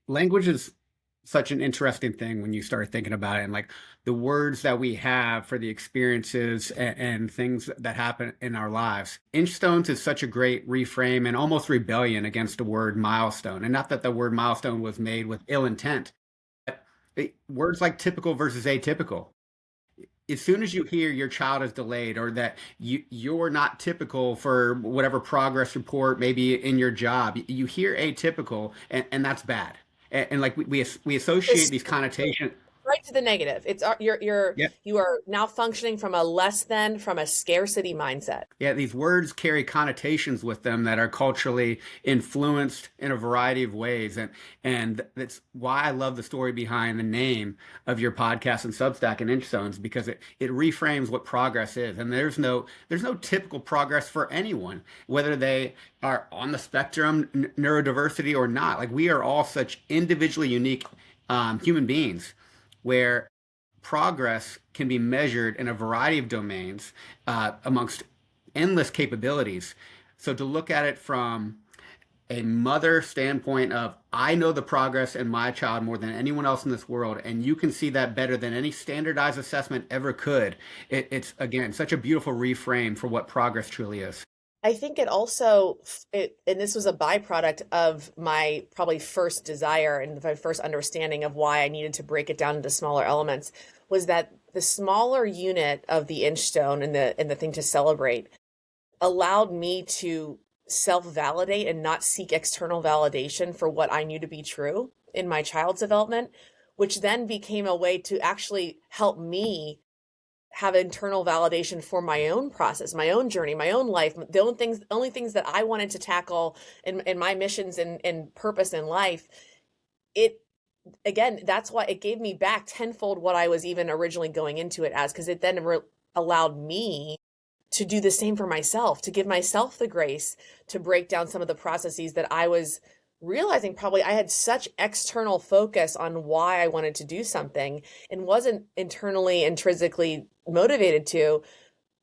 Language is such an interesting thing when you start thinking about it, and like the words that we have for the experiences and things that happen in our lives. Inchstones is such a great reframe and almost rebellion against the word milestone. And not that the word milestone was made with ill intent. Words like typical versus atypical. As soon as you hear your child is delayed or that you're not typical for whatever progress report maybe in your job, you hear atypical, and that's bad. And like we associate This these connotations. right to the negative. It's you are now functioning from a less than, from a scarcity mindset. Yeah, these words carry connotations with them that are culturally influenced in a variety of ways, and that's why I love the story behind the name of your podcast and Substack and Inchstones, because it reframes what progress is, and there's no typical progress for anyone, whether they are on the spectrum, neurodiversity or not. Like we are all such individually unique human beings, where progress can be measured in a variety of domains amongst endless capabilities. So to look at it from a mother standpoint of I know the progress in my child more than anyone else in this world, and you can see that better than any standardized assessment ever could. It's again such a beautiful reframe for what progress truly is. I think it also, and this was a byproduct of my probably first desire and my first understanding of why I needed to break it down into smaller elements, was that the smaller unit of the inch stone and the thing to celebrate allowed me to self-validate and not seek external validation for what I knew to be true in my child's development, which then became a way to actually help me have internal validation for my own process, my own journey, my own life, the only things that I wanted to tackle in my missions and purpose in life. It again, that's why it gave me back tenfold what I was even originally going into it as, because it then allowed me to do the same for myself, to give myself the grace to break down some of the processes that I was realizing probably I had such external focus on why I wanted to do something and wasn't internally, intrinsically motivated to.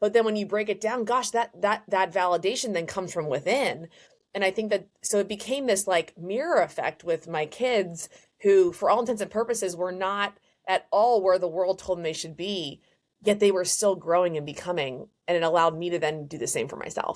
But then when you break it down, gosh, that validation then comes from within. And I think that so it became this like mirror effect with my kids who, for all intents and purposes, were not at all where the world told them they should be, yet they were still growing and becoming. And it allowed me to then do the same for myself.